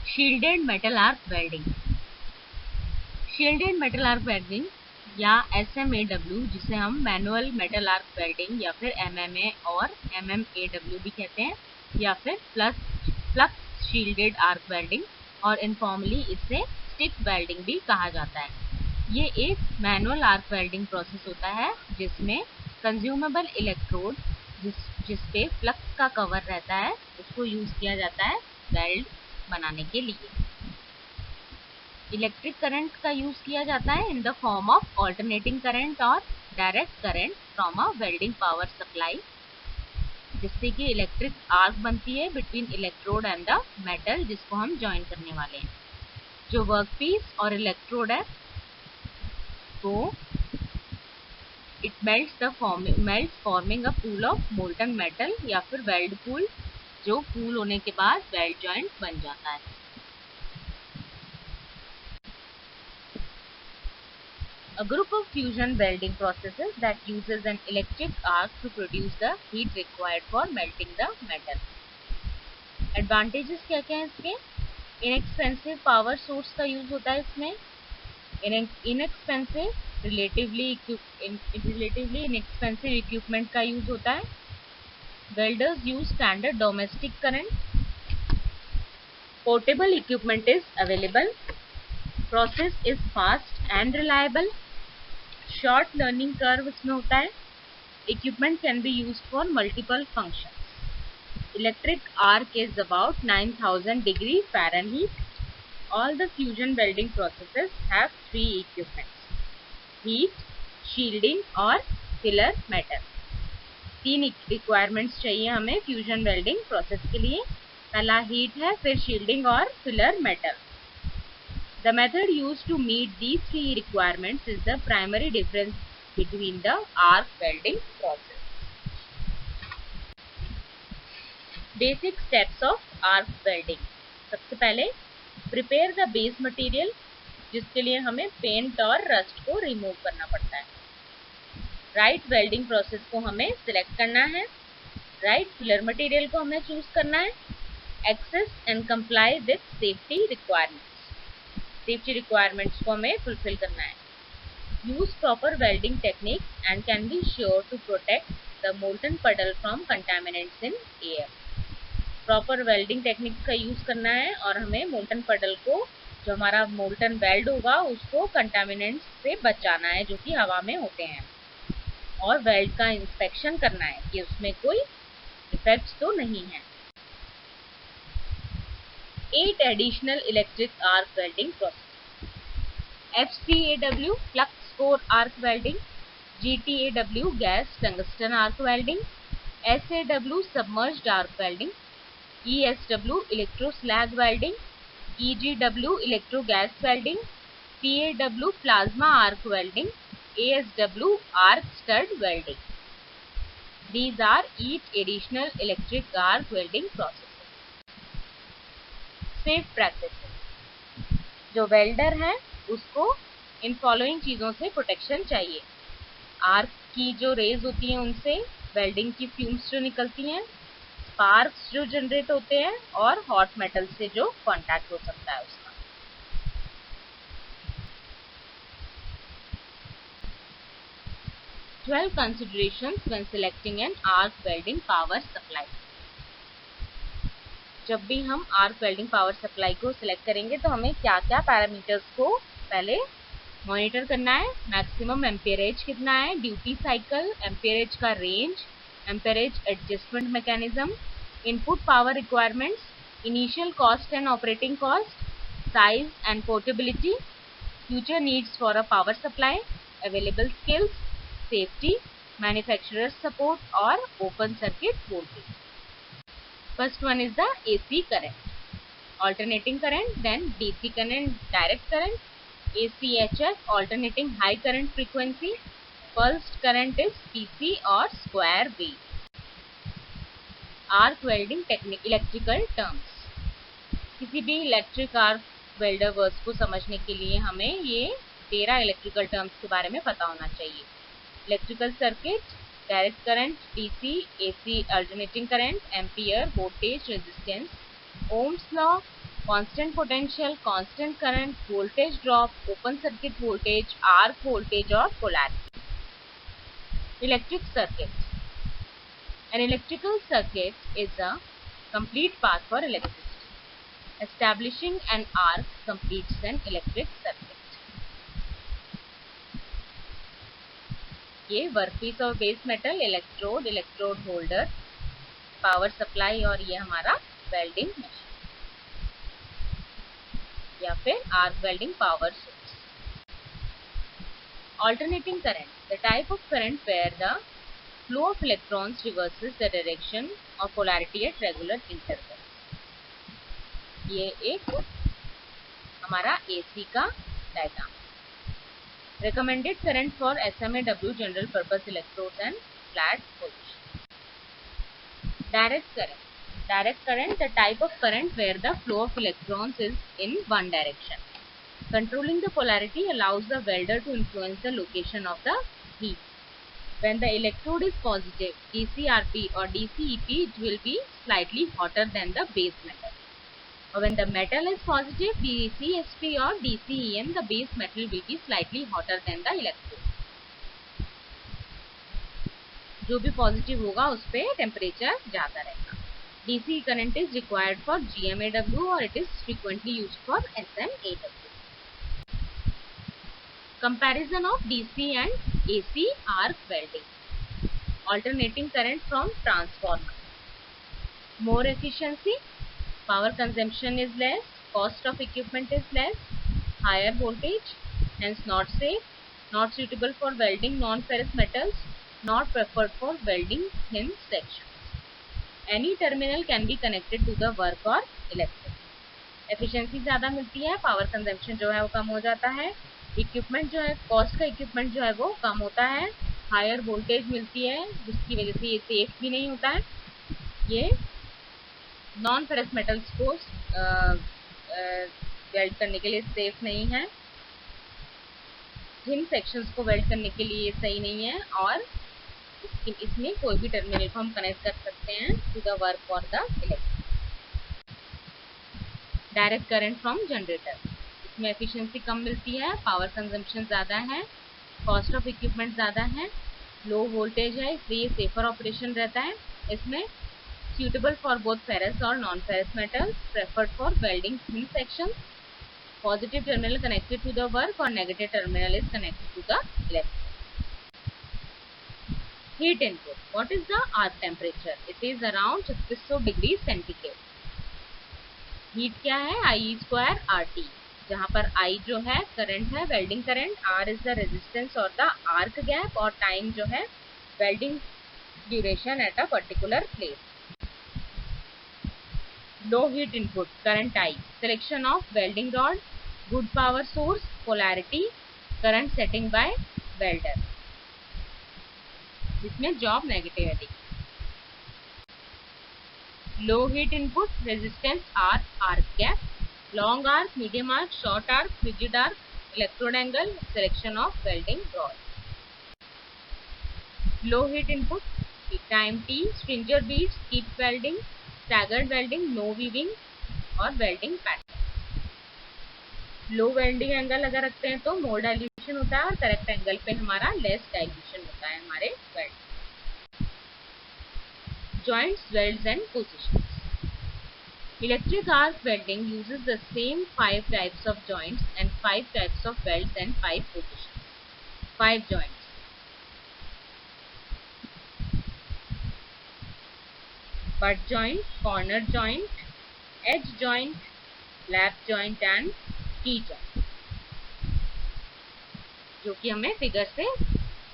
Shielded metal arc welding. Shielded metal arc welding या SMAW, जिसे हम मैनुअल मेटल आर्क वेल्डिंग या फिर MMA और MMAW भी कहते हैं, या फिर फ्लक्स शील्डेड आर्क वेल्डिंग, और इनफॉर्मली इसे स्टिक वेल्डिंग भी कहा जाता है। ये एक मैनुअल आर्क वेल्डिंग प्रोसेस होता है जिसमें कंज्यूमेबल इलेक्ट्रोड जिस पे फ्लक्स का कवर रहता है उसको यूज किया जाता है वेल्ड बनाने के लिए। इलेक्ट्रिक करंट का यूज किया जाता है in the form of alternating current और direct current from a welding power supply, जिससे कि इलेक्ट्रिक आर्क बनती है between electrode and the metal जिसको हम ज्वाइन करने वाले हैं। जो वर्कपीस और इलेक्ट्रोड है तो it melts forming a pool of molten metal या फिर वेल्ड पूल, जो पूल होने के बाद वेल्ड जॉइंट बन जाता है। A group of fusion welding processes that uses an electric arc to produce the heat required for melting the metal. Advantages क्या क्या हैं इसके? Inexpensive power source का यूज होता है इसमें, रिलेटिवली इनएक्सपेंसिव इक्विपमेंट का यूज होता है, welders use standard domestic current, portable equipment is available, process is fast and reliable, short learning curve इसमें होता है, equipment can be use for multiple functions, electric arc is about 9000 degree Fahrenheit. All the fusion welding processes have 3 equipments: heat, shielding और filler metal। 3 requirements चाहिए हमें fusion welding process के लिए। पहला heat है, फिर shielding और filler metal। The method used to meet these 3 requirements is the primary difference between the arc welding process। Basic steps of arc welding। सबसे पहले प्रिपेयर द बेस मटेरियल, जिसके लिए हमें पेंट और रस्ट को रिमूव करना पड़ता है। राइट वेल्डिंग प्रोसेस को हमें सिलेक्ट करना है, राइट फिलर मटेरियल को हमें चूज करना है, access and comply with safety requirements को हमें फुलफिल करना है। Use proper welding technique and can be sure to protect the molten puddle from contaminants in air. Proper welding technique का use करना है और हमें मोल्टन पडल को, जो हमारा मोल्टन वेल्ड होगा, उसको कंटामिनेंट्स से बचाना है जो कि हवा में होते हैं, और वेल्ड का इंस्पेक्शन करना है कि उसमें कोई डिफेक्ट्स तो नहीं है। 8 additional electric arc welding process: FCAW flux core arc welding, GTAW gas tungsten arc welding, SAW submerged arc welding, ESW electro slag welding, EGW electro gas welding, PAW plasma arc welding, ASW arc stud welding. These are each additional electric arc welding processes। Safe practices। जो welder है उसको in following चीजों से protection चाहिए। Arc की जो raise होती हैं उनसे वेल्डिंग की फ्यूम्स जो निकलती हैं, स्पार्क्स जो जनरेट होते हैं, और हॉट मेटल से जो कांटेक्ट हो सकता है उसका। Twelve considerations when selecting an arc welding power supply। जब भी हम आर्क वेल्डिंग पावर सप्लाई को सिलेक्ट करेंगे तो हमें क्या क्या पैरामीटर्स को पहले मॉनिटर करना है। मैक्सिमम एम्पियरेज कितना है, ड्यूटी साइकिल, एम्पियरेज का range, amperage adjustment mechanism, input power requirements, initial cost and operating cost, size and portability, future needs for a power supply, available skills, safety, manufacturer support और open circuit voltage. First one is the AC current, alternating current, then DC current, direct current, ACHF, alternating high current frequency, pulsed current is PC or square wave। Arc welding technique, electrical terms। किसी भी electric arc welder words को समझने के लिए हमें ये 13 electrical terms के बारे में पता होना चाहिए। Electrical circuit, direct current, DC, AC, alternating current, ampere, voltage, resistance, Ohm's law, constant potential, constant current, voltage drop, open circuit voltage, arc voltage or polarity. Electric circuit. An electrical circuit is a complete path for electricity. Establishing an arc completes an electric circuit. ये workpiece और base metal, electrode, electrode holder, power supply और ये हमारा welding machine या फिर arc welding power source. Alternating current, the type of current where the flow of electrons reverses the direction of polarity at regular intervals. ये एक हमारा AC का diagram. Recommended current for SMAW general purpose electrodes and flat position. Direct current. Direct current, the type of current where the flow of electrons is in one direction. Controlling the polarity allows the welder to influence the location of the heat. When the electrode is positive, DCRP or DCEP, it will be slightly hotter than the base metal. Or when the metal is positive, DCSP or DCEN, the base metal will be slightly hotter than the electrode. जो भी positive होगा उस पे temperature ज्यादा रहेगा. DC current is required for GMAW or it is frequently used for SMAW. Comparison of DC and AC arc welding. Alternating current from transformer. More efficiency. Power consumption is less. Cost of equipment is less. Higher voltage. Hence not safe. Not suitable for welding non-ferrous metals. Not preferred for welding thin sections. Any terminal can be connected to the work or electrode. Efficiency ज़्यादा मिलती है. Power consumption जो है वो कम हो जाता है. Equipment जो है, कॉस्ट का इक्विपमेंट जो है वो कम होता है. हायर वोल्टेज मिलती है जिसकी वजह से ये सेफ भी नहीं होता है. ये नॉन फेरस मेटल्स को वेल्ड करने के लिए सेफ नहीं है. थिन सेक्शंस को वेल्ड करने के लिए सही नहीं है. और इसमें कोई भी टर्मिनल को हम कनेक्ट कर सकते हैं टू द वर्क और the electric. Direct current from generator. इसमें एफिशिएंसी कम मिलती है. पावर कंजम्पशन ज़्यादा है. कॉस्ट ऑफ इक्विपमेंट ज़्यादा है. लो वोल्टेज है इसलिए सेफर ऑपरेशन रहता है. इसमें suitable for both ferrous or non-ferrous metals, preferred for welding thin sections. Positive terminal connected to the work or negative terminal is connected to the electrode. Heat input. What is the arc temperature? It is around 3600 degrees centigrade. Heat क्या है? I square RT. जहाँ पर I जो है current है, welding current. R is the resistance or the arc gap और time जो है welding duration at a particular place. Low heat input, current I. Selection of welding rod, good power source, polarity, current setting by welder. इसमें job negativity. Low heat input, resistance R, arc gap, long arc, medium arc, short arc, rigid arc, electrode angle, selection of welding rod. Low heat input, time T, stringer beads, keep welding, staggered welding, no weaving और welding pattern. लो welding angle अगर रखते हैं तो मोर dilution होता है और correct angle पे हमारा लेस डाइल्यूशन होता है हमारे weld. Joints, welds and positions. Electric arc welding uses the same 5 types of joints and 5 types of welds and 5 positions. 5 joints. Butt joint, corner joint, edge joint, lap joint and key joint, जो कि हमें figure से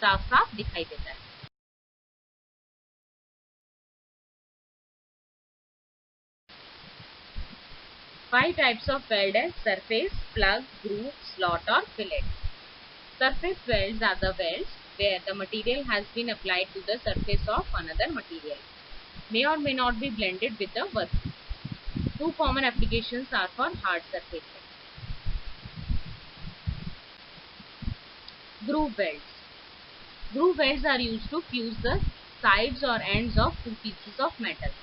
साफ साफ दिखाई देता है. Five types of weld है: surface, plug, groove, slot और fillet. Surface welds are the welds where the material has been applied to the surface of another material. May or may not be blended with the workpiece. Two common applications are for hard surfaces. Groove welds. Groove welds are used to fuse the sides or ends of two pieces of metal.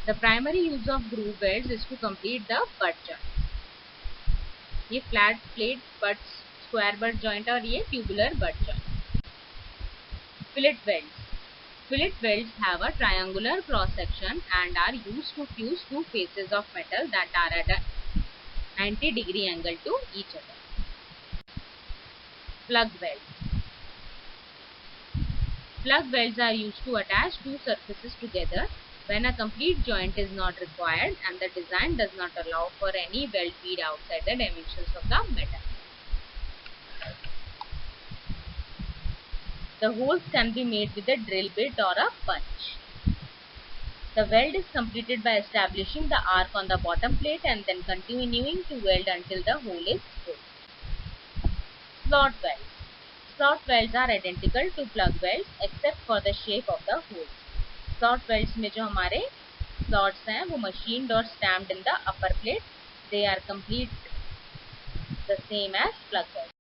The primary use of groove welds is to complete the butt joint. ये flat plate butt square butt joint और ये tubular butt joint. Fillet welds. Fillet welds have a triangular cross section and are used to fuse two faces of metal that are at a 90-degree angle to each other. Plug welds. Plug welds are used to attach two surfaces together when a complete joint is not required and the design does not allow for any weld feed outside the dimensions of the metal. The holes can be made with a drill bit or a punch. The weld is completed by establishing the arc on the bottom plate and then continuing to weld until the hole is full. Slot welds. Slot welds are identical to plug welds except for the shape of the holes. Slot welds में जो हमारे slots हैं वो machined और stamped in the upper plate. They are complete the same as plug welds.